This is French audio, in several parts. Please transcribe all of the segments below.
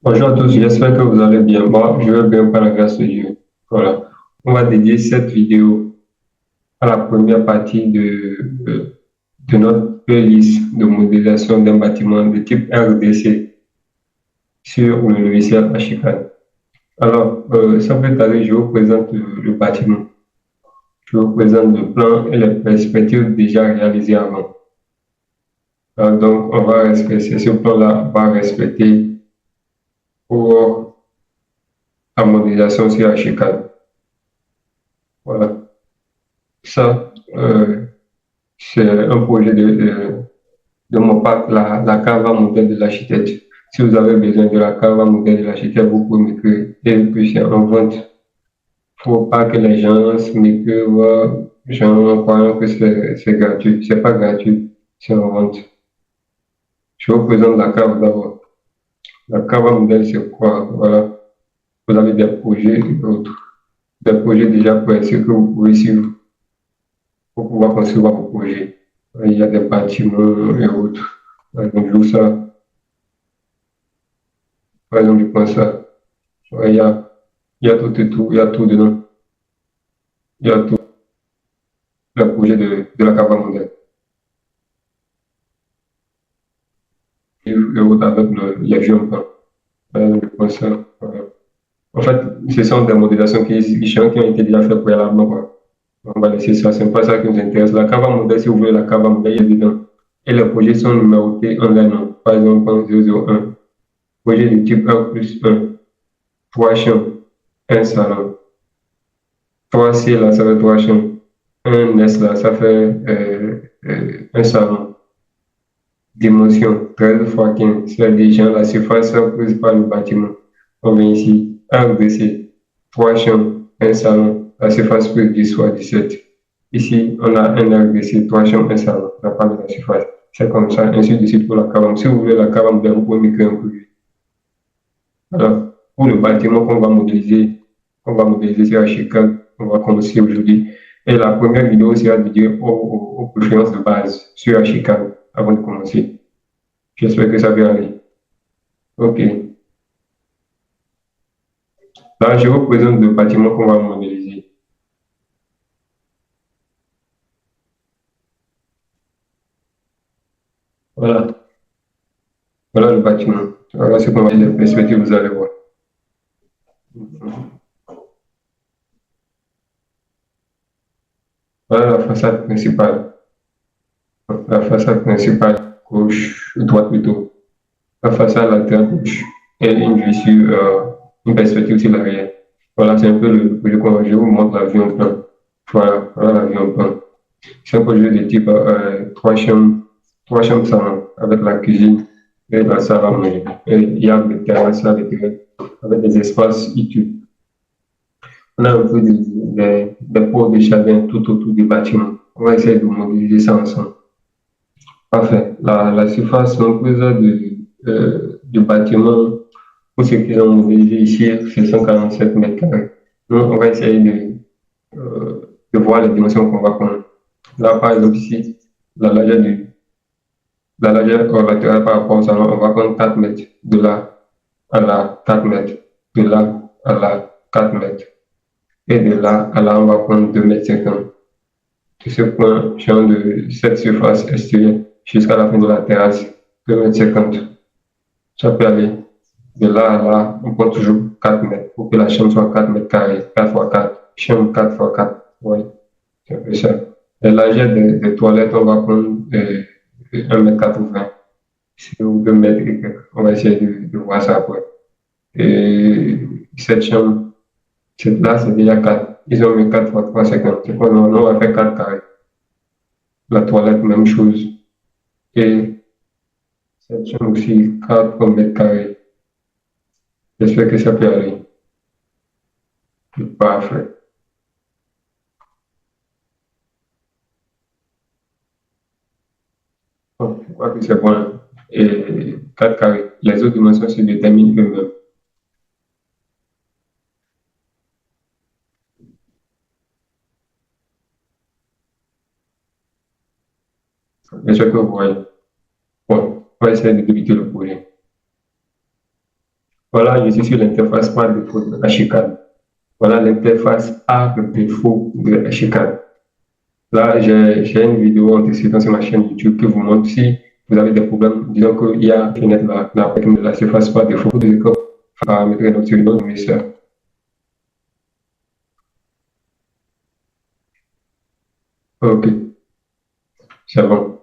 Bonjour à tous, j'espère que vous allez bien. Moi, je vais bien par la grâce de Dieu. Voilà. On va dédier cette vidéo à la première partie de notre playlist de modélisation d'un bâtiment de type RDC sur le logiciel Archicad. Alors, sans plus tarder, je vous présente le bâtiment. Je vous présente le plan et les perspectives déjà réalisées avant. Donc, on va respecter ce plan-là, on va respecter pour la modélisation sur Archicad. Voilà. Ça, c'est un projet de mon parc, la cave à modèle de l'architecte. Si vous avez besoin de la cave à modèle de l'architecte, vous pouvez m'écrire. Et puis, c'est en vente. Il ne faut pas que les gens m'écrivent, genre, en croyant que c'est gratuit. C'est pas gratuit, c'est en vente. Je vous présente la cave d'abord. La cave à modèle, c'est quoi? Voilà. Vous avez des projets et autres. Des projets déjà prêts, ce que vous pouvez suivre pour pouvoir concevoir vos projets. Il y a des bâtiments et autres. Donc, je ça. Par exemple, je pense ça. Ouais, il y a tout et tout, il y a tout dedans. Il y a tout le projet de la cave mondiale. Et le route avec les vieux plans. Je pense ça. Voilà. En fait, ce sont des modélisations qui ont été déjà faites préalablement, quoi. On va laisser ça, c'est pas ça qui nous intéresse. La cave modèle, si vous voulez, la cave modèle, il y a dedans. Et les projets sont numérotés en un an. Par exemple, en 001. Projet de type 1 plus 1. 3 champs, un salon. 3 C, là, ça fait 3 champs. Un S, là, ça fait un salon. Dimension 13 fois 15, c'est déjà la surface prise par le bâtiment. On vient ici, RDC, 3 chambres, un salon, la surface prise 10 fois 17. Ici, on a un RDC, 3 chambres, un salon, la part de la surface. C'est comme ça, ainsi de suite pour la cabane. Si vous voulez la cabane, vous pouvez m'écrire un courrier. Alors, pour le bâtiment qu'on va modéliser sur Archicad, on va commencer aujourd'hui. Et la première vidéo sera dédiée aux préférences de base sur Archicad avant de commencer. J'espère que ça va aller. OK. Là, je vous présente le bâtiment qu'on va modéliser. Voilà. Voilà le bâtiment. Voilà ce qu'on va dire, les perspectives, vous allez voir. Voilà la façade principale. La façade principale, gauche, droite plutôt. La façade latérale gauche et une vue sur une perspective sur l'arrière. Voilà, c'est un peu le projet qu'on va. Je vous montre la vue en plan. Voilà, voilà la vue en plan. C'est un projet de type 3 chambres salon avec la cuisine et la salle à manger. Et il y a des terrasses à l'intérieur avec des espaces YouTube. On a un peu des pots de charbon tout autour du bâtiment. On va essayer de modéliser ça ensemble. Parfait. La surface comprise du bâtiment, pour ce qu'ils ont modélisé ici, c'est 147 mètres carrés. Nous, on va essayer de voir les dimensions qu'on va prendre. Là, par exemple, ici, la largeur la largeur latérale par rapport au salon, on va prendre 4 mètres. De là à là, 4 mètres. De là à là, 4 mètres. Et de là à là, on va prendre 2 mètres 50. De ce point, genre de cette surface extérieure jusqu'à la fin de la terrasse, 2 mètres 50. Ça peut aller. De là à là, on prend toujours 4 mètres pour que la chambre soit 4 mètres carrés, 4 fois 4. Chambre 4 fois 4. Oui, c'est un peu ça. La largeur des toilettes, on va prendre 1,80 m sur 2 mètres et quelques. On va essayer de voir ça après. Et cette chambre, là, c'est déjà 4. Ils ont mis 4 fois 3,50. C'est quoi? Non, on va faire 4 carrés. La toilette, même chose. Et cette chambre aussi, 4 mètres carrés. J'espère que ça peut aller. Parfait. Bon, je crois que c'est bon. Et 4 carrés. Les autres dimensions se déterminent eux-mêmes. J'espère que vous voyez. Bon, on va essayer de débuter le projet. Voilà, je suis sur l'interface par défaut de Ashicad. Voilà l'interface par défaut de Ashicad. Là, j'ai une vidéo antécédente sur ma chaîne YouTube qui vous montre si vous avez des problèmes. Disons qu'il y a une fenêtre là, avec la surface par défaut de paramétrer notre émetteur. Ok, c'est bon.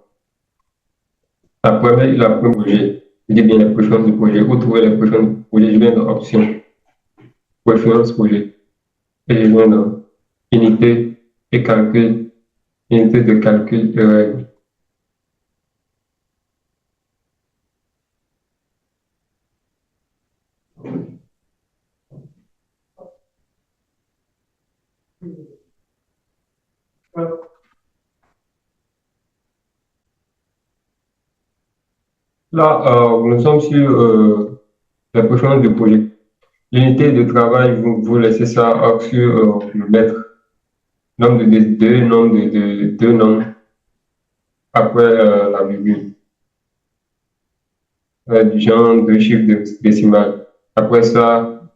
La première projet, je dis bien les préférences du projet. Vous trouvez les préférences du projet, je viens dans options, préférences projet. Et je viens dans unité et calcul, unité de calcul et règles. Là, nous sommes sur les préférences du projet. L'unité de travail, vous laissez ça sur le mètre, nombre de deux, nombre de deux nombres après la virgule. Du genre deux chiffres décimales. Après ça,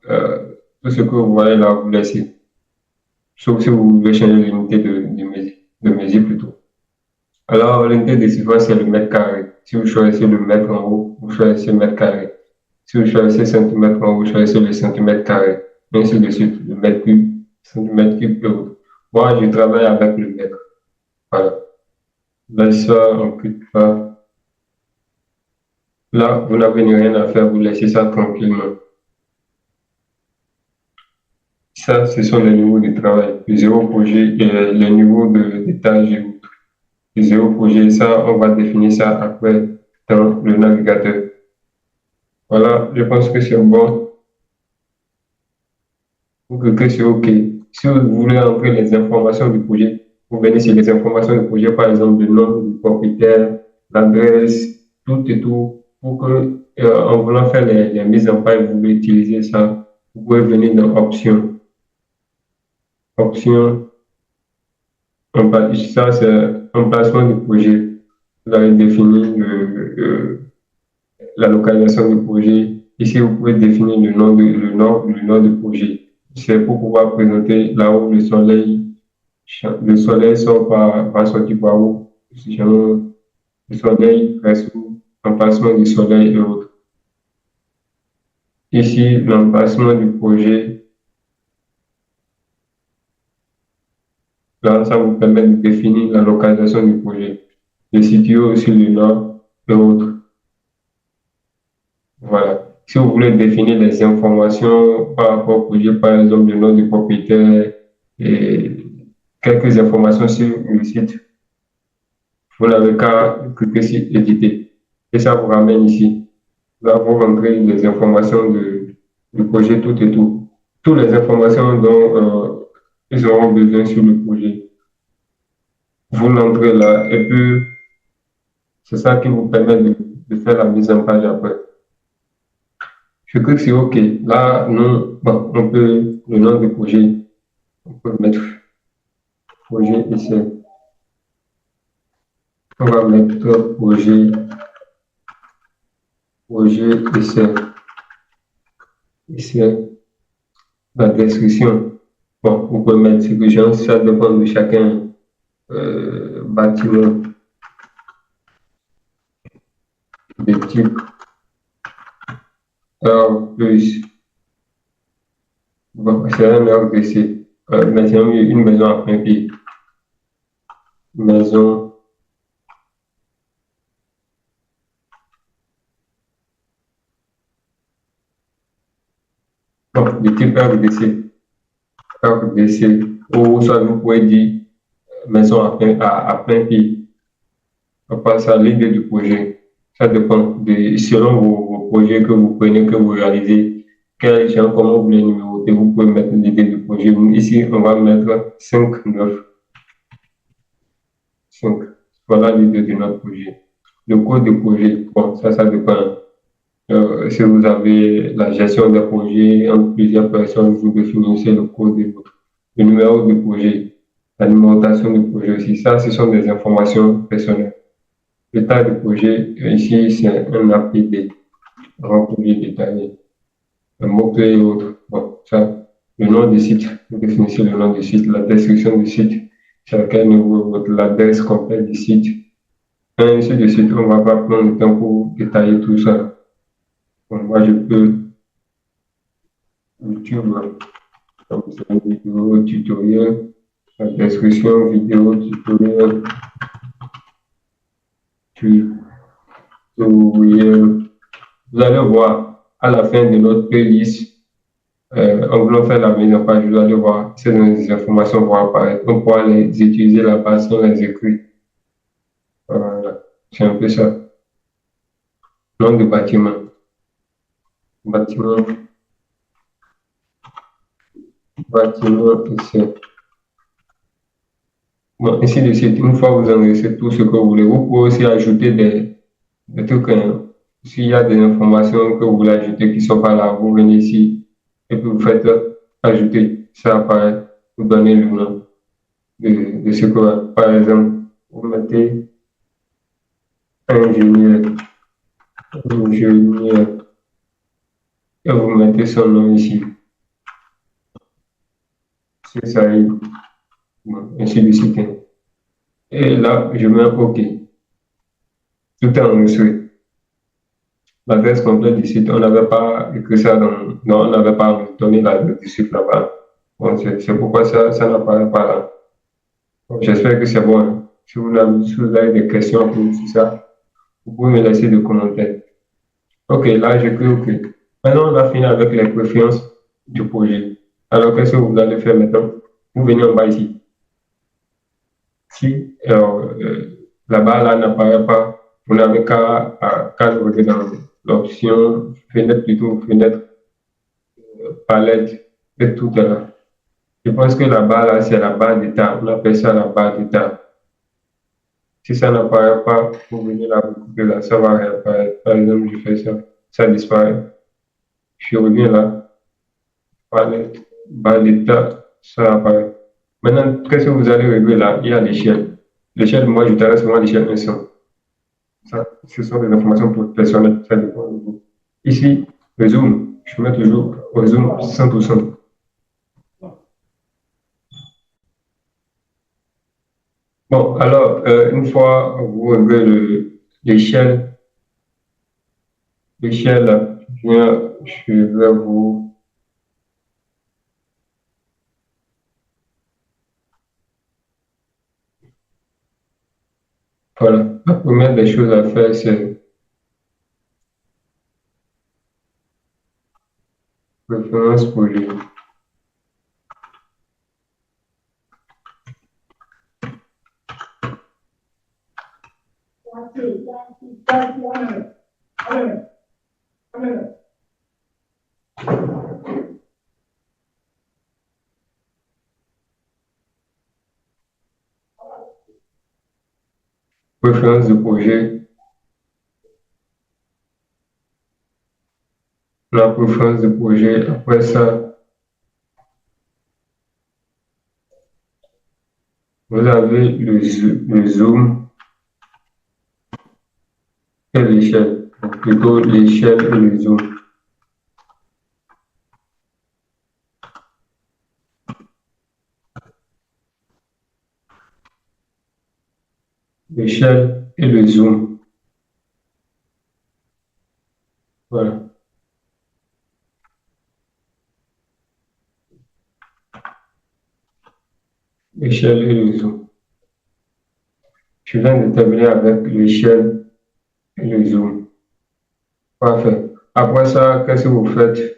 tout ce que vous voyez là, vous laissez. Sauf si vous voulez changer l'unité de mesure plutôt. Alors, l'unité de surface, c'est le mètre carré. Si vous choisissez le mètre en haut, vous choisissez le mètre carré. Si vous choisissez centimètre en haut, vous choisissez le centimètre carré. Ainsi de suite, le mètre cube, centimètre cube et autres. Moi, je travaille avec le mètre. Voilà. Là, ça, on ne clique pas. Là, vous n'avez rien à faire, vous laissez ça tranquillement. Ça, ce sont les niveaux de travail. Le zéro projet et les niveaux d'étage et autres. Le zéro projet, ça, on va définir ça après dans le navigateur. Voilà, je pense que c'est bon. Vous cliquez sur OK. Si vous voulez entrer les informations du projet, vous venez sur les informations du projet, par exemple le nom du propriétaire, l'adresse, tout et tout, pour que, en voulant faire les mises en page, vous voulez utiliser ça, vous pouvez venir dans Options. Options, ça c'est emplacement du projet. Vous avez défini la localisation du projet. Ici, vous pouvez définir le nom du projet. C'est pour pouvoir présenter là où le soleil sort va sortir par où. Le soleil reste où, l'emplacement du soleil et autres. Ici, l'emplacement du projet. Là, ça vous permet de définir la localisation du projet. De situer aussi le nord et autres. Voilà. Si vous voulez définir les informations par rapport au projet, par exemple le nom du propriétaire et quelques informations sur le site, vous n'avez qu'à cliquer sur éditer. Et ça vous ramène ici. Là, vous rentrez les informations du projet, tout et tout. Toutes les informations dont ils auront besoin sur le projet. Vous l'entrez là et puis c'est ça qui vous permet de faire la mise en page après. Je clique sur OK. Là, nous, bon, on peut, le nom du projet, on peut mettre projet essai. On va mettre projet essai. Essai. La description. Bon, vous pouvez mettre ce ça dépend de chacun. Bâtiment de type R plus. Bon, c'est un RDC. Maintenant, une maison à plein pied. Maison. Bon, de type RDC. RDC. Ou soit vous pouvez dire maison à plein pied. On passe à l'idée du projet. Ça dépend selon vos projets que vous prenez, que vous réalisez, quel genre, comment vous les numéroter, vous pouvez mettre l'idée du projet. Ici, on va mettre 5, 9. 5. Voilà l'idée de notre projet. Le code du projet, bon, ça dépend. Si vous avez la gestion des projets entre plusieurs personnes, vous définissez le code le numéro du projet, la numérotation du projet aussi. Ça, ce sont des informations personnelles. L'état du projet, ici, c'est un APD, rempli détaillé. un mot-clé et autres. Bon, ça, le nom du site, vous définissez le nom du site, la description du site, sur laquelle l'adresse complète du site. Et ainsi de suite, on ne va pas prendre le temps pour détailler tout ça. Bon, moi, je peux YouTube, comme c'est une vidéo tutoriel, la description, vidéo tutoriel, tutoriel. Vous allez voir à la fin de notre playlist, en voulant faire la mise en page, vous allez voir ces informations vont apparaître. On pourra les utiliser là-bas si on les écrit. Voilà. C'est un peu ça. Nom de bâtiment. Bâtiment, bâtiment, essai. Bon, ainsi de suite. Une fois que vous enregistrez tout ce que vous voulez, vous pouvez aussi ajouter des trucs. S'il y a des informations que vous voulez ajouter qui ne sont pas là, vous venez ici et puis vous faites ajouter. Ça apparaît. Vous donnez le nom de ce que, par exemple, vous mettez ingénieur, ingénieur, et vous mettez son nom ici. C'est ça, bon, ainsi de suite. Et là, je mets OK. Tout est enregistré. L'adresse complète du site, on n'avait pas écrit ça on n'avait pas donné l'adresse du site là-bas. Bon, c'est pourquoi ça n'apparaît pas là. Bon, j'espère que c'est bon, hein. Si vous avez des questions pour ça, vous pouvez me laisser des commentaires. OK, là, j'ai cliqué OK. Maintenant, on a fini avec les préférences du projet. Alors, qu'est-ce que vous allez faire maintenant? Vous venez en bas ici. Si là-bas, là, n'apparaît pas, vous n'avez qu'à regarder dans l'option fenêtre, plutôt fenêtre, palette, et tout est là. Je pense que là-bas, là, c'est la barre d'état. On appelle ça la barre d'état. Si ça n'apparaît pas, vous venez là, vous coupez là, ça va réapparaître. Par exemple, je fais ça, ça disparaît. Je reviens là, palette, barre d'état, ça apparaît. Maintenant, qu'est-ce que vous allez régler là? Il y a l'échelle. L'échelle, moi, je t'adresse vraiment l'échelle 100. Ça, ce sont des informations personnelles, ça dépend de vous. Ici, le zoom, je mets toujours au zoom 100%. Bon, alors, une fois vous réglez l'échelle, je vais vous, voilà, la première des choses à faire, c'est référence projet. Référence de projet, la préférence de projet, après ça, vous avez le zoom et l'échelle, plutôt l'échelle et le zoom. L'échelle et le zoom. Voilà. L'échelle et le zoom. Je viens de terminer avec l'échelle et le zoom. Parfait. Après ça, qu'est-ce que vous faites?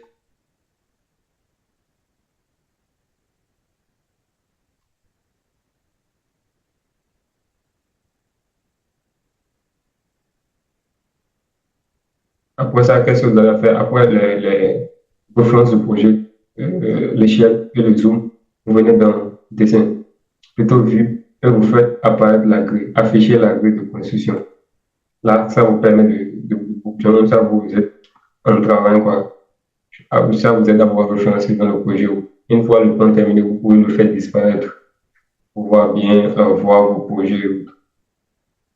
Après ça, qu'est-ce que vous allez faire? Après les références du projet, l'échelle et le zoom, vous venez dans dessin, plutôt vue, et vous faites apparaître la grille, afficher la grille de construction. Là, ça vous permet de ça vous êtes en travail, quoi. Ça vous aide à vous référencer dans le projet. Une fois le plan terminé, vous pouvez le faire disparaître pour pouvoir bien voir vos projets.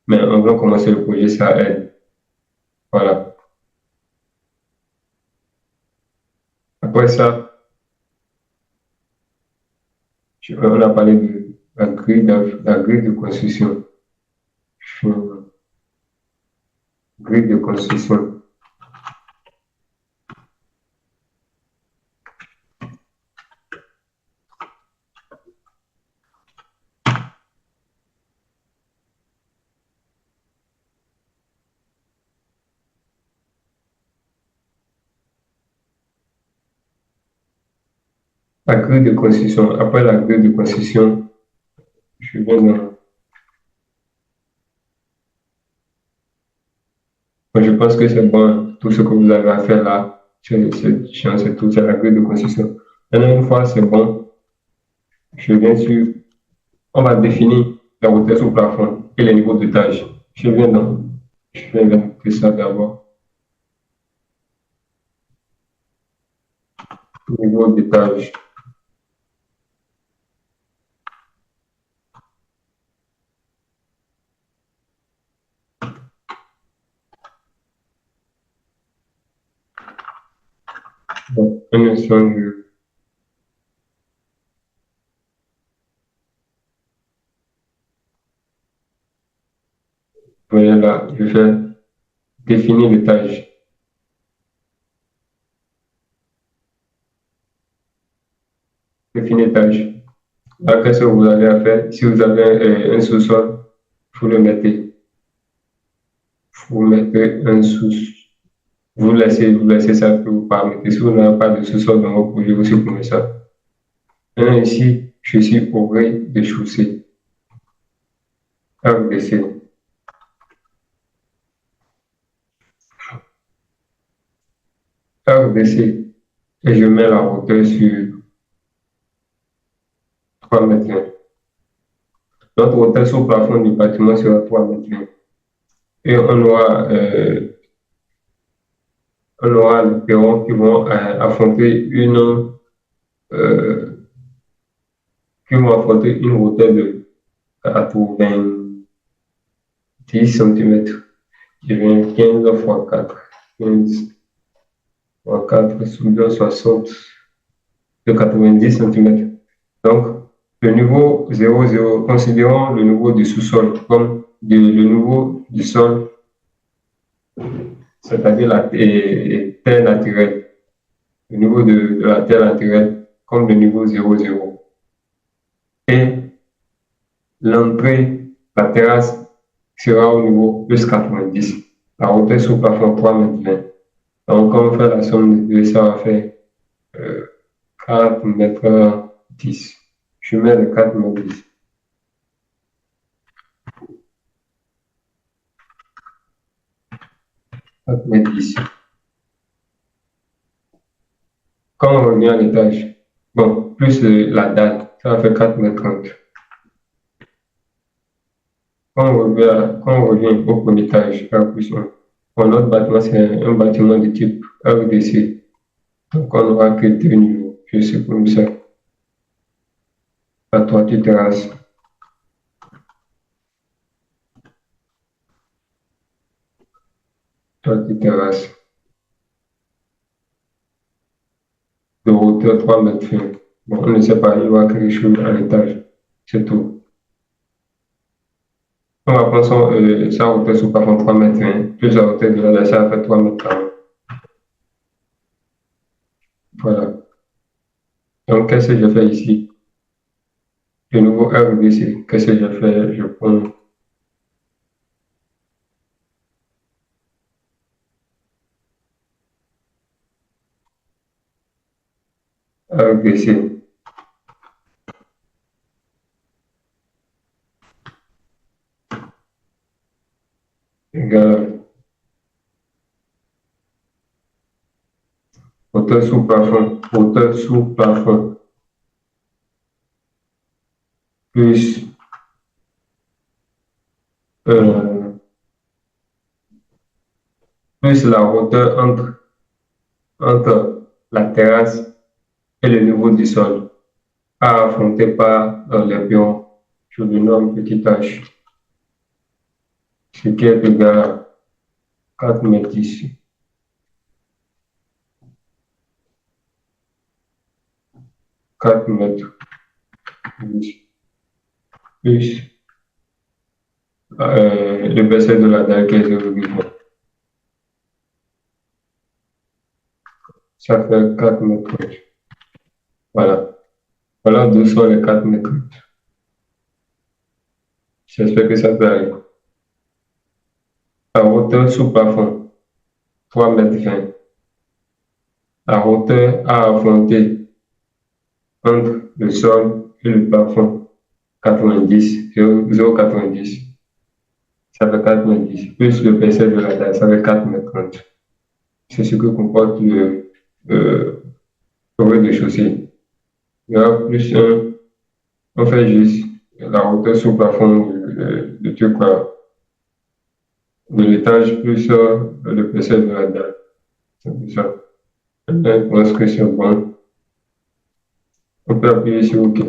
Mais en voulant commencer le projet, ça aide. Voilà. Après ça, on a parlé de la grille de construction. Grille de construction. La grille de construction. Après la grille de construction, je viens dans. Moi, je pense que c'est bon, tout ce que vous avez à faire là, c'est tout, c'est la grille de construction. Maintenant, une fois c'est bon, je viens sur, on va définir la hauteur sous plafond et les niveaux d'étage. Je viens vérifier ça d'abord. Niveau d'étage. Donc, un instant, voyez là, je vais définir l'étage. Définir l'étage. Là, qu'est-ce que vous avez à faire? Si vous avez un sous-sol, vous le mettez. Vous mettez un sous-sol. Vous laissez ça que vous permettez. Si vous n'avez pas de sous-sol dans vos projets, vous supprimez ça. Maintenant, ici, je suis au rez-de-chaussée. RDC. RDC. Et je mets la hauteur sur 3 mètres 20. Notre hauteur sur le plafond du bâtiment sera 3 mètres 20. Et on aura les perrons qui vont affronter euh, qui vont affronter une hauteur de 90 cm. Je viens 15 fois 4. 15 fois 4, c'est bien 60 de 90 cm. Donc, le niveau 0,0, considérons le niveau du sous-sol comme le niveau du sol, c'est-à-dire la terre naturelle. Le niveau de la terre naturelle comme le niveau 0,0. Et l'entrée, la terrasse sera au niveau plus 90. La hauteur sous plafond 3 mètres 20. Donc, quand on fait la somme de ça va faire 4 mètres 10. Je mets le 4 mètres 10. 4 mètres 10. Quand on revient à l'étage, bon, plus la dalle, ça va faire 4 mètres 30. Quand on revient au premier étage, R plus 1, bon, notre bâtiment, c'est un bâtiment de type RDC. Donc, on n'aura que 2 niveaux. Je supprime ça. La toiture terrasse. Toiture terrasse. De hauteur 3 mètres 20. Bon, on ne sait pas, il y aura quelque chose à l'étage. C'est tout. On va prendre sa hauteur sous plafond 3 mètres 20, plus la hauteur de la ça fait 3 mètres 40. Voilà. Donc, qu'est-ce que je fais ici? Le nouveau RVC, qu'est-ce que je fais? Je prends RVC égale hauteur sous plafond, plus, euh, plus la hauteur entre la terrasse et le niveau du sol, à affronter par les pions. Je lui nomme petit h, ce qui est égal à 4 mètres 10. 4 mètres plus l'épaisseur de la dalle qui est 0,1. Ça fait 4 mètres. Voilà. Voilà d'où sont les 4 mètres. J'espère que ça peut aller. La hauteur sous plafond, 3 mètres 20. La hauteur à affronter entre le sol et le plafond, 90, 0,90. Ça fait 4,10 m. Plus l'épaisseur de la dalle, ça fait 4,30 m. C'est ce que comporte le rez-de-chaussée. Il y aura plus on fait juste la hauteur sous plafond de truc là, de l'étage plus l'épaisseur de la dalle. C'est tout ça. Je pense que c'est bon. On peut appuyer sur OK.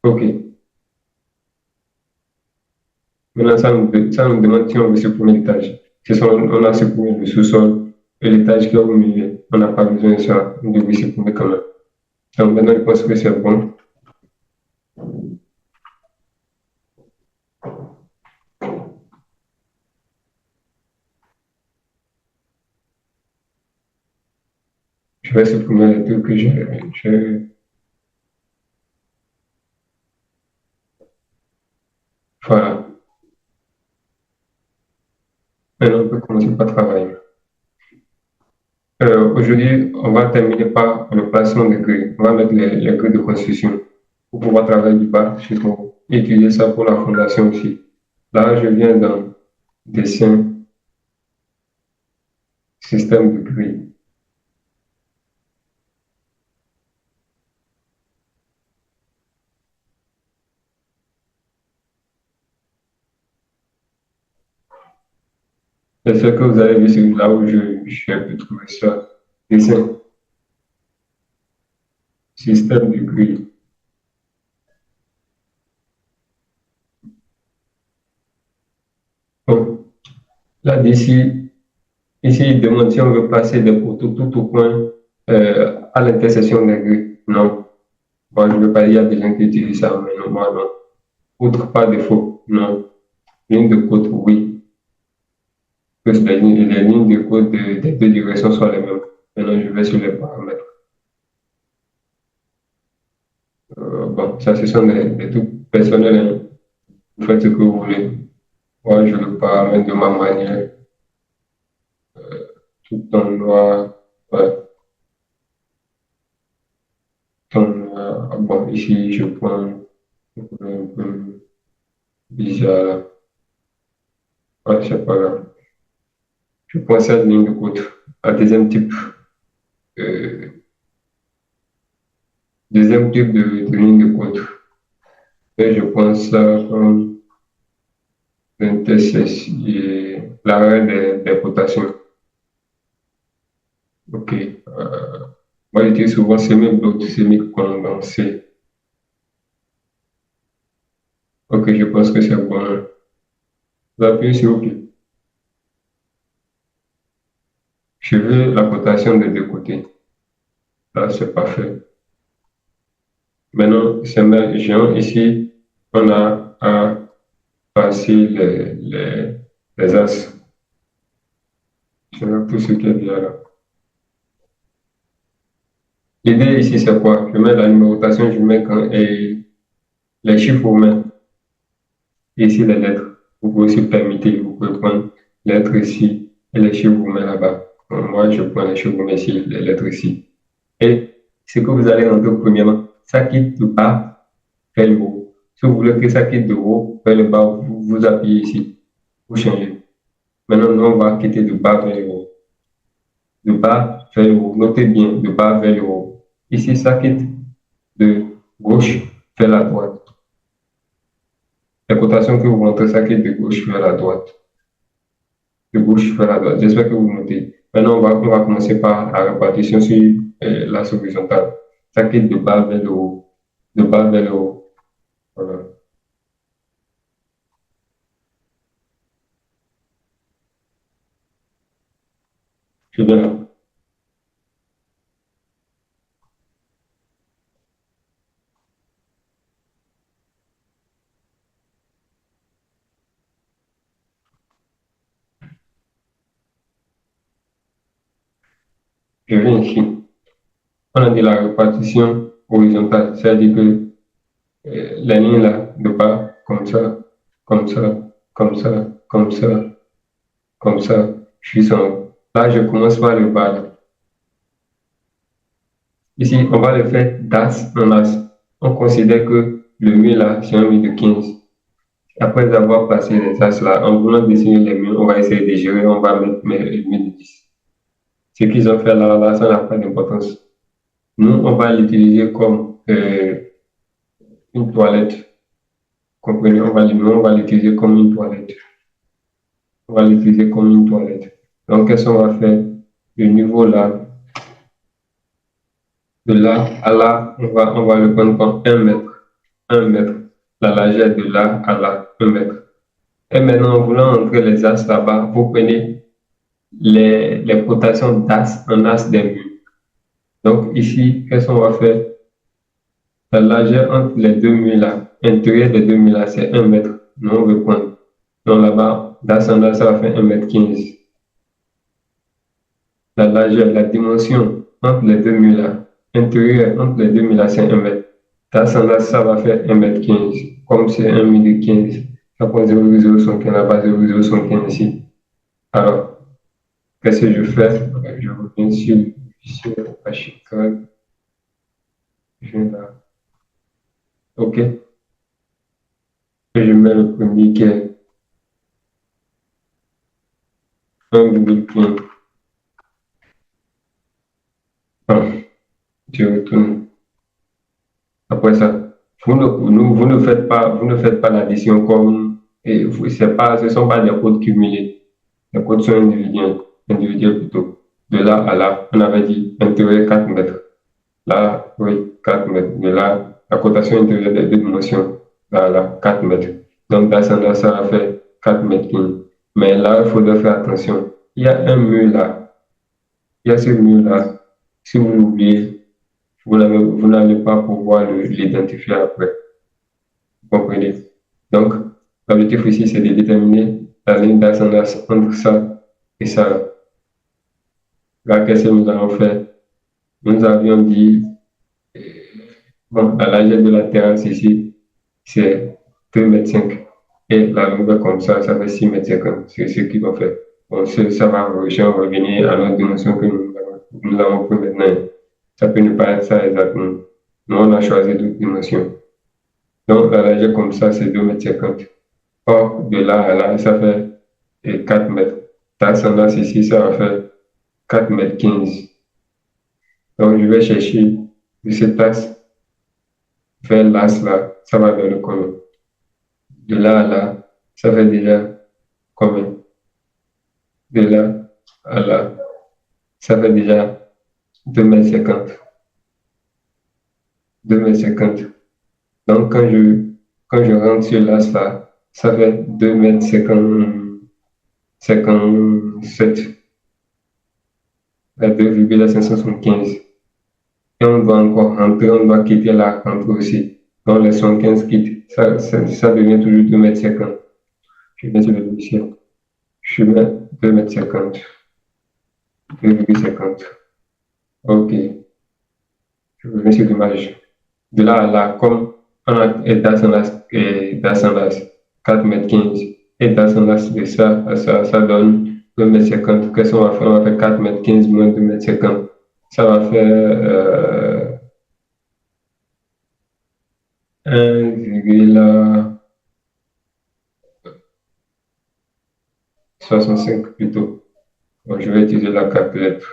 OK. Maintenant, ça nous demande si on veut supprimer l'étage. Si on a supprimé le sous-sol et l'étage qui est au milieu, on n'a pas besoin de ça. On devrait supprimer quand même. Donc maintenant, je pense que c'est bon. Je vais supprimer les trucs que j'ai. Voilà. Maintenant, on peut commencer par travailler. Aujourd'hui, on va terminer par le placement des grilles. On va mettre les grilles de construction pour pouvoir travailler du bas jusqu'au et utiliser ça pour la fondation aussi. Là, je viens dans dessin, système de grilles. C'est ce que vous avez vu, c'est là où j'ai pu trouver ça. Dessin, système de grilles. Donc, là, ici, il demande si on veut placer des poteaux tout au coin à l'intersection des grilles. Non. Moi, je ne veux pas, il y a des gens qui utilisent ça, mais non, moi, non. Outre par défaut, non. Ligne de côte, oui. Que les lignes de côte des deux directions soient les mêmes. Maintenant, je vais sur les paramètres. Bon, ça, ce sont des trucs personnels, hein. Vous faites ce que vous voulez. Moi, je le paramètre de ma manière, tout en noir. Ouais, tout en noir. Ah bon, ici, je prends un peu bizarre, là. Ouais, c'est pas grave. Je prends cette ligne de côte. Un euh, deuxième type de ligne de côte. Et je prends ça comme l'intersection, l'arrêt des rotations. OK. Moi, j'utilise souvent semi-bloc, semi-condensé. OK, je pense que c'est bon. J'appuie sur OK. Je veux la rotation des deux côtés. Là, c'est parfait. Maintenant, c'est maintenant, ici, on a à passer les as. Je vois tout ce qui est bien là. L'idée ici, c'est quoi? Je mets la numérotation, je mets et les chiffres romains. Et ici, les lettres. Vous pouvez aussi permettre, vous pouvez prendre les lettres ici et les chiffres romains là-bas. Moi, je prends les chiffres romains ici, les lettres ici. Et ce que vous allez rentrer premièrement, ça quitte le bas vers le haut. Si vous voulez que ça quitte de haut vers le bas, vous appuyez ici. Vous changez. Maintenant, nous, on va quitter de bas vers le haut. De bas vers le haut. Notez bien, de bas vers le haut. Ici, ça quitte de gauche vers la droite. Les cotations que vous montrez, ça quitte de gauche vers la droite. De gauche vers la droite. J'espère que vous notez. Maintenant, on va commencer par la répartition sur l'axe horizontal. Ça quitte de bas vers le haut. De bas vers le haut. Voilà. C'est bien là. Je viens ici. On a dit la répartition horizontale, c'est-à-dire que les lignes là, de bas, comme ça, comme ça, comme ça, comme ça, comme ça, je en haut. Là, je commence par le bas. Là. Ici, on va le faire d'as en as. On considère que le mur là, c'est un mur de 15. Après avoir passé les as là, en voulant dessiner les murs, on va essayer de gérer, on va mettre le mur de 10. Ce qu'ils ont fait là, ça n'a pas d'importance. Nous, on va l'utiliser comme une toilette. Comprenez, on va l'utiliser comme une toilette. On va l'utiliser comme une toilette. Donc, qu'est-ce qu'on va faire? Le niveau là, de là à là, on va le prendre comme 1 mètre. 1 mètre. La largeur de là à là, 1 mètre. Et maintenant, en voulant entrer les as là-bas, vous prenez les cotations d'as en as des murs. Donc, ici, qu'est-ce qu'on va faire? La largeur entre les deux murs là, intérieur des deux murs là, c'est 1 mètre. Nous, on veut prendre. Donc là-bas, d'as en as, ça va faire 1 mètre 15. La largeur, la dimension entre les deux murs là, intérieur entre les deux murs là, c'est 1 mètre. D'as en as, ça va faire 1 mètre 15. Comme c'est 1 mètre 15, ça prend 0,015 là-bas, 0,015 ici. Alors, qu'est-ce que je fais? Je reviens sur Hashcode. Je viens là. OK. Et je mets le premier qui est 1,15. Je retourne. Après ça, vous ne faites pas l'addition comme, ce ne sont pas des codes cumulés. Les codes sont individuels plutôt. De là à là, on avait dit intérieur 4 mètres. Là, oui, 4 mètres. De là, la cotation intérieure des deux dimensions. Là, là, 4 mètres. Donc, dans ça va faire 4 mètres 15. Mais là, il faudra faire attention. Il y a un mur là. Il y a ce mur là. Si vous l'oubliez, vous n'allez pas pouvoir l'identifier après. Vous comprenez? Donc, l'objectif ici, c'est de déterminer la ligne d'ascendance entre ça et ça. Là, qu'est-ce que nous allons faire? Nous avions dit, bon, la largeur de la terrasse ici, c'est 2,5 m. Et la longueur comme ça fait 6,50 m. C'est ce qu'il va faire. Bon, ça va revenir à notre dimension que nous avons pris maintenant. Ça peut ne pas être ça exactement. Nous, on a choisi d'autres dimensions. Donc, la largeur comme ça, c'est 2,50 m. Or, de là à là, ça fait 4 mètres. L'ascendance ici, ça va faire 4,15 m. Donc, je vais chercher de cette axe vers l'as là, ça va donner combien? De là à là, ça fait déjà combien? De là à là, ça fait déjà 2,50 m. 2,50 m. Donc, quand je rentre sur l'as là, ça fait 2,57 m. 2,575. Et on doit encore rentrer, on doit quitter la rentrée aussi. Donc, les 75 quittent. Ça devient toujours 2,50 m. Je mets sur le logiciel. Je mets 2,50 m. 2,50. OK. Je reviens sur l'image. De là à là, comme on a d'ascendance 4,15 m et d'ascendance de ça à ça donne 2,50 m. Qu'est-ce qu'on va faire? On va faire 4,15 m moins 2,50 m. Ça va faire 1,65 plutôt. Donc, je vais utiliser la calculette.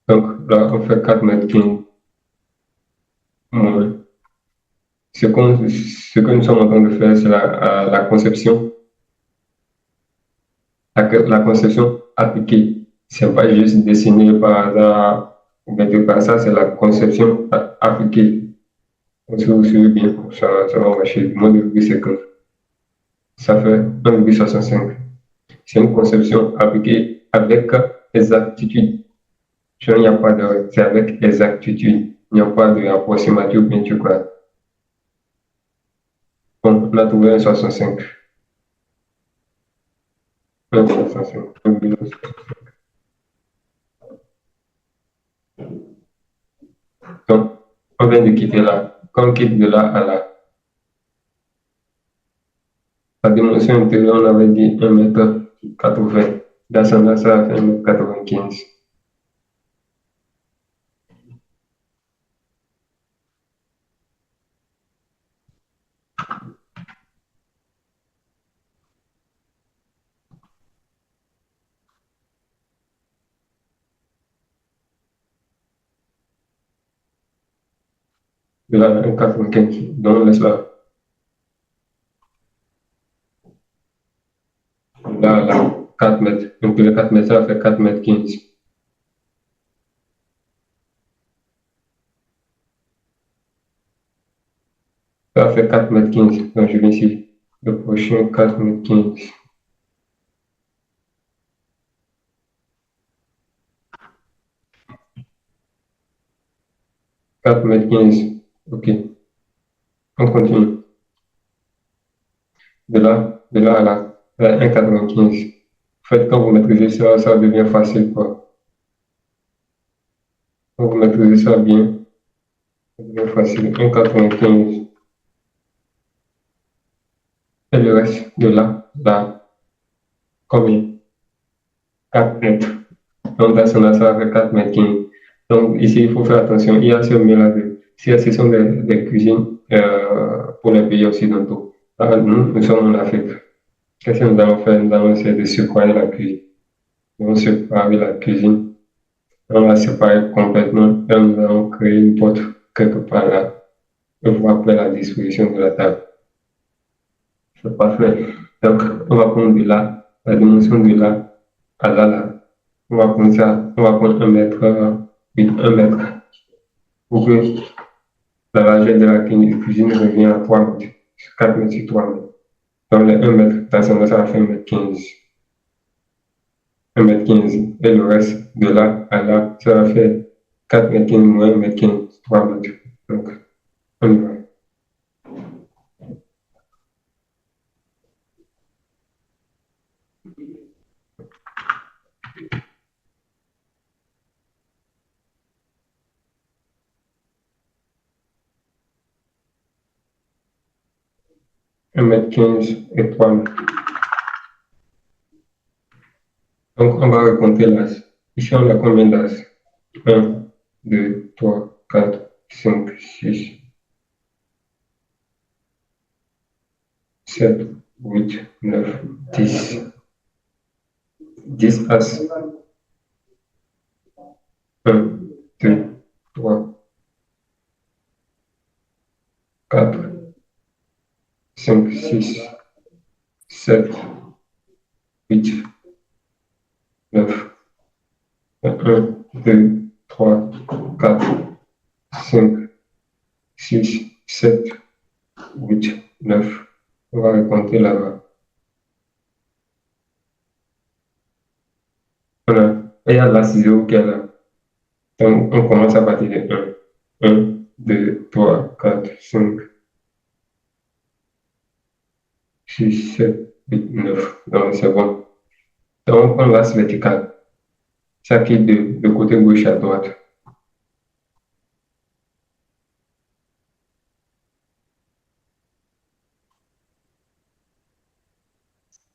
Donc là, on fait 4,15 m moins. Ce que nous sommes en train de faire, c'est la conception. La conception appliquée. Ce n'est pas juste dessiner par hasard ou bien tout ça, c'est la conception appliquée. Si vous suivez bien, ça va marcher. Moins de 2,50. Ça fait 1,65 m. C'est une conception appliquée avec exactitude. Il n'y a pas de, c'est avec exactitude. Il n'y a pas d'approximative ou bien tu crois. Bon, on a trouvé un 65. 1,65. 1,65. Donc, on vient de quitter là. Quand on quitte de là à là, la dimension intérieure, on avait dit 1,80 m. Descendant, ça va faire 1,95 m. De là à 1,95 m. Donc, on laisse là. Là, là, 4 mètres. Donc, le 4 mètres, ça va faire 4,15 m. Ça va faire 4,15 m. Donc, je viens ici. Le prochain, 4,15 m. 4,15 m. OK. On continue. De là à là, 1,95 m. En fait, quand vous maîtrisez ça, ça devient facile, quoi. Quand vous maîtrisez ça bien, ça devient facile. 1,95 m. Et le reste de là, là, combien? 4 mètres. Donc, dans ce ça va faire 4,15 m. Donc, ici, il faut faire attention. Il y a ce mélange. Si ce sont des cuisines pour les pays occidentaux. Nous sommes en Afrique. Qu'est-ce que nous allons faire? Nous allons essayer de séparer la cuisine. Nous allons séparer la cuisine. On va séparer complètement. Et nous allons créer une porte quelque part là. Et vous après la disposition de la table. C'est parfait. Donc, on va prendre de là, la dimension de là à là, là. On va prendre ça, on va prendre 1 m, oui, 1 m. Pour que la largeur de la cuisine revient à 3 mètres. 4 mètres sur 3 mètres. Donc, les 1 m, ça va faire 1,15 m. 1,15 m. Et le reste, de là à là, ça va faire 4,15 m moins 1,15 m, 3 mètres. Donc, on y va. 1,15 m et 3 mètres. Donc, on va recompter l'as. Ici, on a combien d'as? 1, 2, 3, 4, 5, 6, 7, 8, 9, 10. 10 as. 1, 2, 3, 4, 5, 6, 7, 8, 9. 1, 2, 3, 4, 5, 6, 7, 8, 9. On va recompter là-bas. Il y a l'as 0 qui est là. Donc, on commence à partir de 1. 1, 2, 3, 4, 5, 6, 7, 8, 9. Donc, c'est bon. Donc, on prend l'axe vertical. Ça qui est de côté gauche à droite.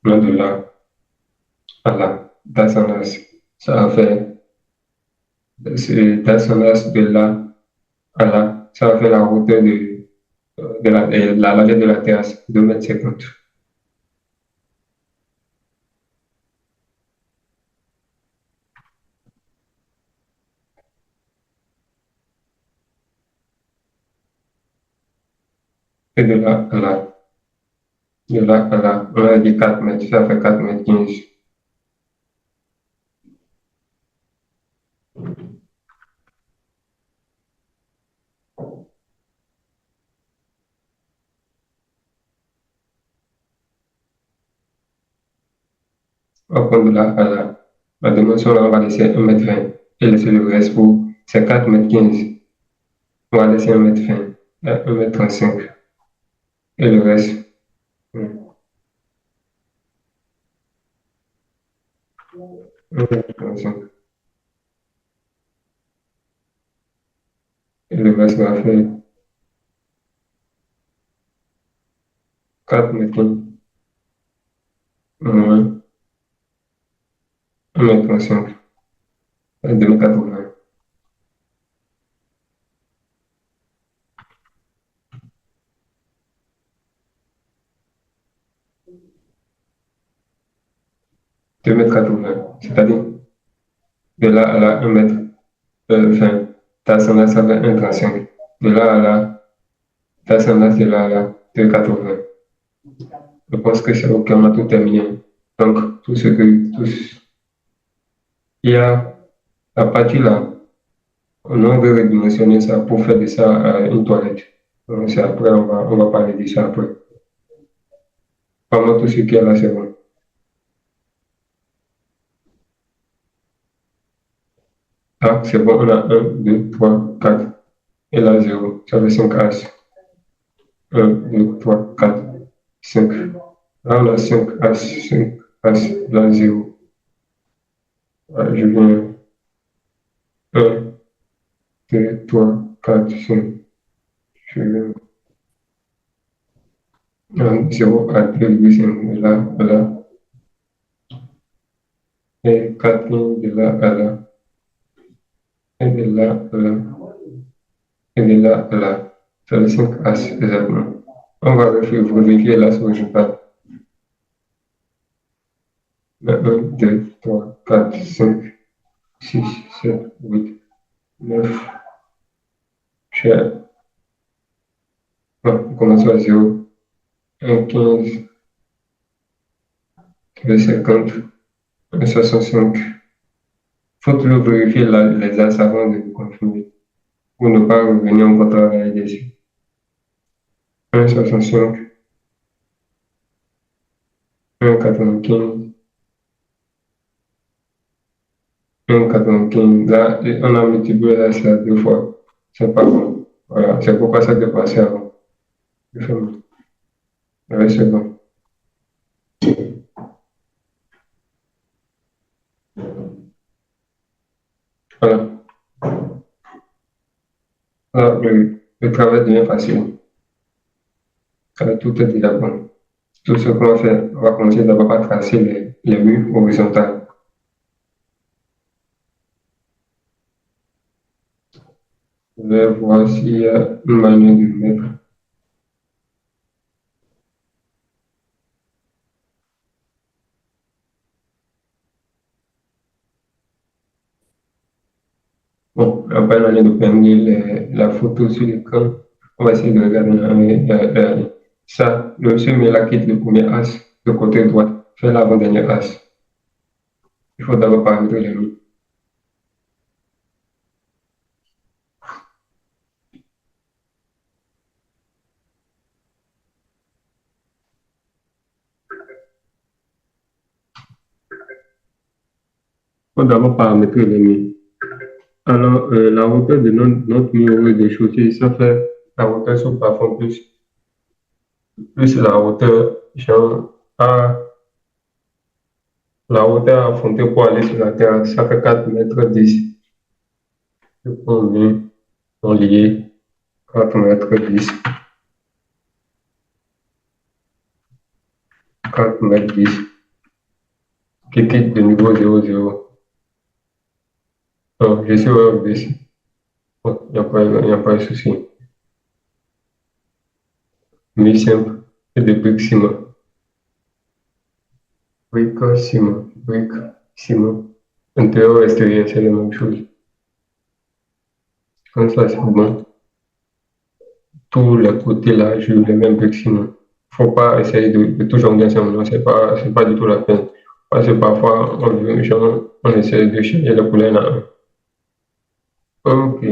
Non, de là à là. Dans son axe. Ça va faire, dans son axe de là à là. Ça va faire la hauteur de la largeur de la terrasse, 2,50 m. Et de là à là. De là à là. On a dit 4 mètres. Ça fait 4,15 m. On va prendre de là à là. La dimension là, on va laisser 1,20 m et laisser le reste pour. C'est 4,15 m. On va laisser 1,20 m, 1,35 m. Et le reste. 1m35. Et le bas, ça va faire 4 m moins 1m35. 2m80. 2m80. C'est-à-dire, de là à là, 1 mètre, enfin, ta semblant, ça fait 1m35. De là à là, ta semblant, c'est là à là, 2m80. Je pense que c'est OK, on a tout terminé. Donc, il y a la partie là, on veut redimensionner ça pour faire de ça une toilette. Donc, c'est après, on va parler de ça après. Vraiment, tout ce qui est là, c'est bon. Ah, c'est bon, on a 1, 2, 3, 4. Et là, 0. Ça fait 5 As. 1, 2, 3, 4, 5. Là, on a 5 As, 5 As, là, 0. Je viens 1, 2, 3, 4, 5. Je viens 0 à 2,5. Là. Et 4 lignes de là à là. Et de là à là. Et de là à là. Ça fait 5 As, exactement. On va vérifier là ce résultat. 1, 2, 3, 4, 5, 6, 7, 8, 9. On commence à 0. 1, 15, 2, 50, 1, 65. Il faut toujours vérifier les as avant de confirmer pour ne pas revenir encore travailler dessus. 1, 65, 1, 95, 1, 95. Là, on a multiplié là, ça 2 fois. C'est pas bon. Voilà, c'est pourquoi ça dépassait avant. Je ferme. Ouais, c'est bon. Voilà. Là, le travail devient facile. Tout est déjà bon. Tout ce qu'on va faire, on va commencer d'abord par tracer les murs horizontales. Je vais voir s'il y a une manière de mettre. Bon, on va aller de peindre la photo sur l'écran. On va essayer de regarder. Ça, le monsieur met là quitte le premier as, de côté droit, fait l'avant-dernier as. Il faut d'abord paramétrer les murs. Il faut d'abord paramétrer les murs. Alors, la hauteur de notre mur au rez-de-chaussée, ça fait la hauteur sur le plafond plus la hauteur, genre, la hauteur affrontée pour aller sur la terrasse, ça fait 4,10 m. Je prends bien, on lié 4,10 m. 4,10 m. Qui quitte de niveau 0,0. Donc, je suis au baisse. Bon, il n'y a pas de souci. Mais simple, c'est des briques ciment. Briques ciment. Intérieur, extérieur, c'est la même chose. Comme ça, c'est bon. Tous les côtés là, je les mêmes briques ciment. Faut pas essayer de tout jongler ensemble, c'est pas du tout la peine. Parce que parfois, on essaie de changer les couleurs là. Ok.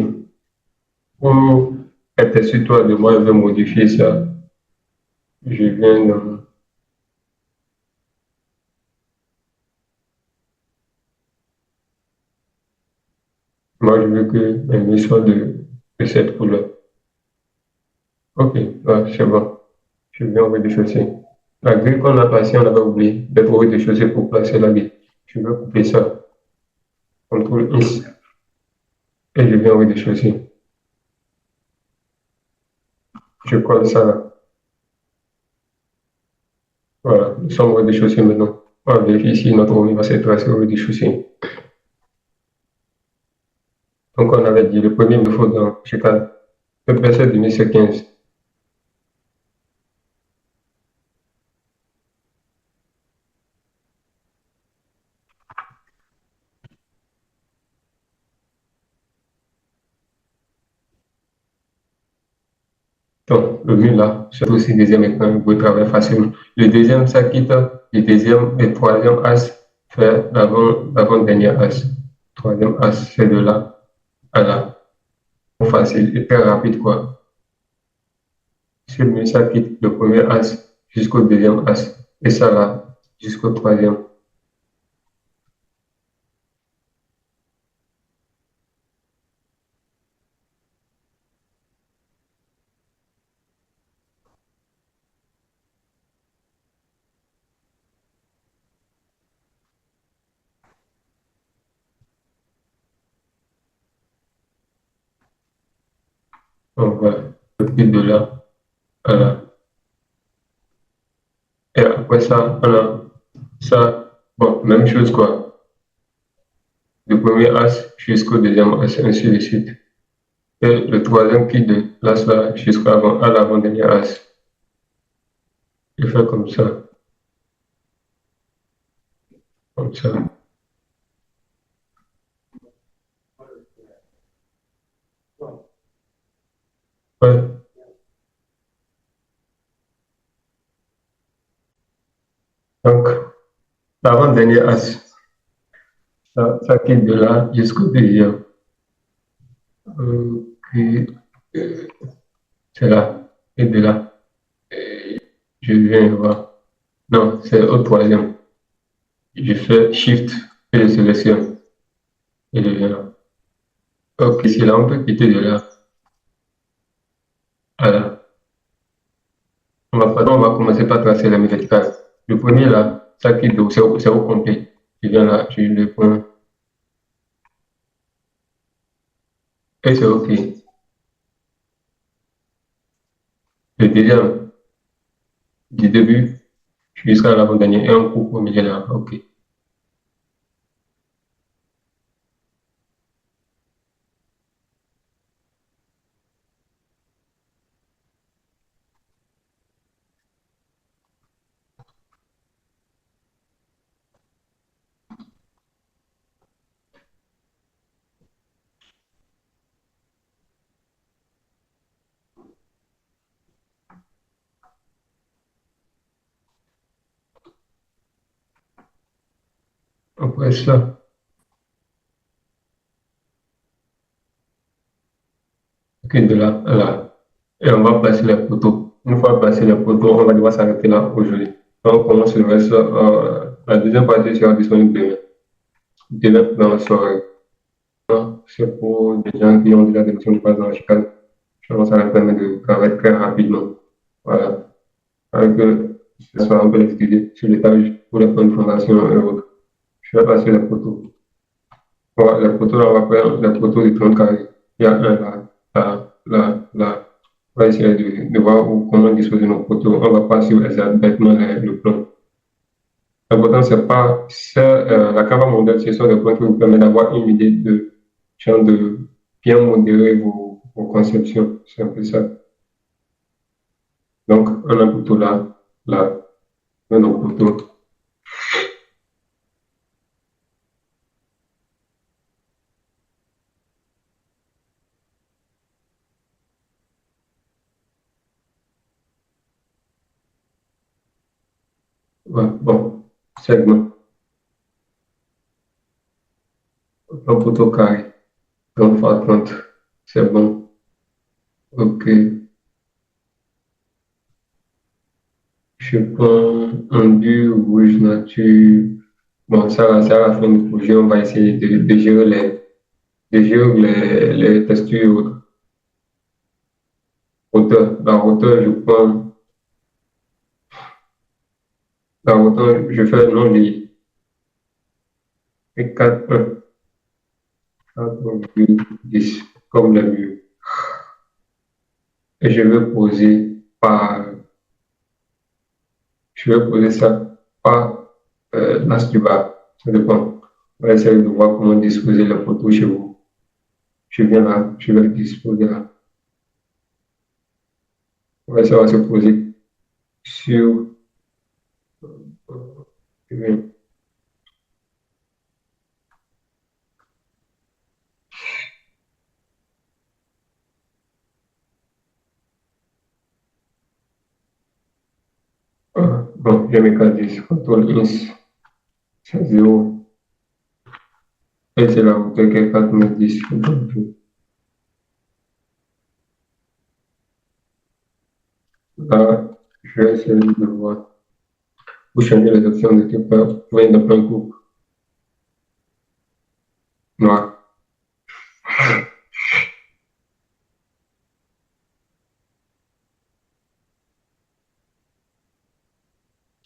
Pour être sur toi de moi, je vais modifier ça. Je viens dans. Moi, je veux que mes murs soient de cette couleur. Ok, ouais, c'est bon. Je viens au rez-de-chaussée. La grille qu'on a passée, on avait oublié d'être au rez-de-chaussée pour placer la grille. Je vais couper ça. CTRL X, et je viens au rez-de-chaussée. Je colle ça là. Voilà, nous sommes au rez-de-chaussée maintenant. On va vérifier si notre roue va se tracer au rez-de-chaussée. Donc, on avait dit le premier, il me faut dans, je sais pas, le verset 2015. Donc, le mieux là, c'est aussi le deuxième écran, vous travaillez facilement. Le deuxième, ça quitte le deuxième et troisième as, fait l'avant-dernier as. Troisième as, c'est de là à là. Facile et très rapide, quoi. C'est mieux, ça quitte le premier as jusqu'au deuxième as. Et ça là, jusqu'au troisième. Donc, voilà, depuis de là à là. Et après ça, on a ça, bon, même chose, quoi. Le premier as jusqu'au deuxième as, ainsi de suite. Et le troisième qui de l'as là jusqu'à l'avant-dernier as. Je fais comme ça. Ouais. Donc, l'avant-dernier as, ça quitte de là jusqu'au deuxième. Puis, euh, c'est là. Et de là, je viens voir. Non, c'est au troisième. Je fais Shift et je sélectionne. Et je viens là. Ok, c'est là, on peut quitter de là à là. On va commencer par tracer la verticale. Le premier là, ça quitte, c'est au complet. Je viens là, je le prends. Et c'est OK. Le deuxième, du début jusqu'à l'avant-dernier, et un coup au milieu là. OK. Après ça, OK, de là à là. Et on va placer les poteaux. Une fois placé les poteaux, on va devoir s'arrêter là aujourd'hui. Donc, on commence le reste. La deuxième partie sera disponible demain. Demain dans la soirée. C'est pour des gens qui ont déjà des notions de base dans la chicane. Je pense que ça leur permet de travailler très rapidement. Voilà. Avec ce soit un peu l'excuser sur les tâches pour les points de fondation et autres. Je vais passer les photos. Voilà, les photos, là, on va faire les photos de 30 carrés. Il y a un là, là, là. On va essayer de voir comment disposer nos photos. On va pas suivre exactement le plan. L'important, c'est pas, la Canva modèle, ce sont des points qui vous permettent d'avoir une idée genre de bien modérer vos conceptions. C'est un peu ça. Donc, on a plutôt là, là, on a plutôt. Ouais, bon, segment, un poteau carré, 30 fois 30, c'est bon. Ok, je prends un du rouge nature. Bon, ça, c'est à la fin du projet, on va essayer de gérer les textures et autres. Hauteur, la hauteur, je fais non lié. Et 4, 1. 4,10 comme les murs. Et je vais poser ça par l'as du bas. Ça dépend. On va essayer de voir comment disposer les photos chez vous. Je viens là, je vais le disposer là. On va essayer de se poser sur. Bon, j'ai mes 4,10. Contrôle INS. C'est 0. Et c'est la hauteur qui est 4,10 m. Là, je vais essayer de voir. Vous changez les options de type. Vous voyez dans plein groupe. Noir.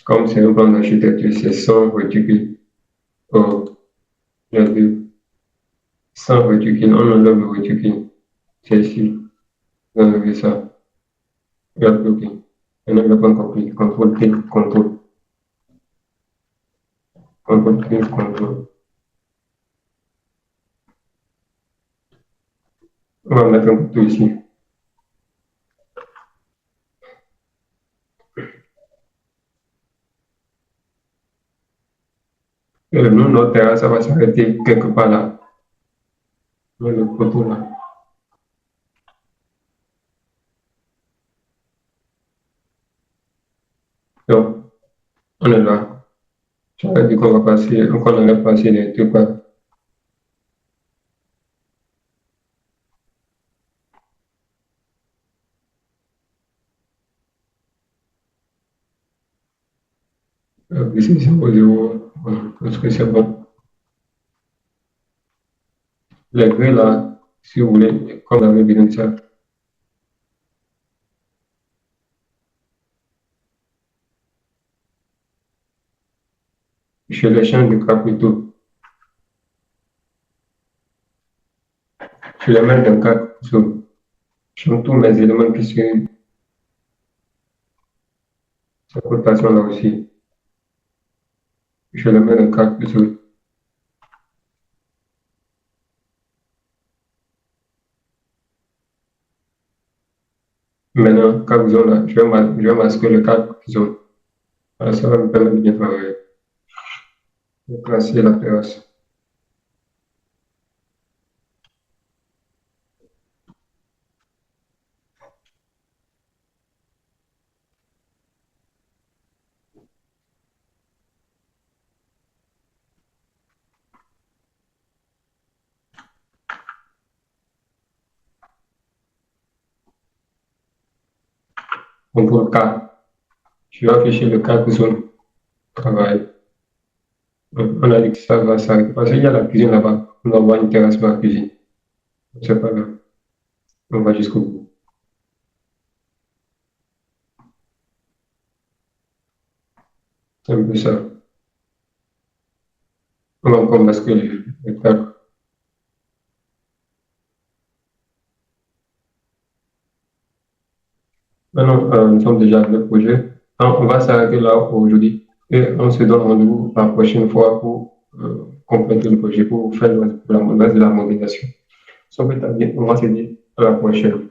Comme c'est un plan d'architecture, c'est 100 réticules. Oh, j'ai vu. 100 réticules. On enlève le réticule. C'est ici. Vous enlevez ça. Regarde, OK. Maintenant, je vais prendre compris. Contrôle T, contrôle. Contrôle T, contrôle. On va mettre un couteau ici. Nous, notre terrasse, ça va s'arrêter quelque part là. Le couteau là. Donc, on est là. J'avais dit qu'on va passer, qu'on allait passer les trucs là. Ici, c'est 0,0. Est-ce que c'est bon? Les grilles là, si vous voulez, comme vous avez besoin de ça. Je les change de capitaux. Je les mets dans 4. Je change tous mes éléments qui sont cette cotation là aussi. Je les mets dans 4 sur. Maintenant, 4 zones là, je vais masquer le 4 zones. Alors, ça va me permettre de bien travailler. Je vais classer la terrasse. Contrôle K. Je vais afficher le 4 zones. Travail. On a dit que ça va s'arrêter. Parce qu'il y a la cuisine là-bas. On va voir une terrasse pour la cuisine. C'est pas grave. On va jusqu'au bout. C'est un peu ça. On va encore masquer le 4. Maintenant, nous sommes déjà avec le projet. On va s'arrêter là pour aujourd'hui et on se donne rendez-vous la prochaine fois pour compléter le projet, pour faire le reste de la modélisation. On va se dire à la prochaine.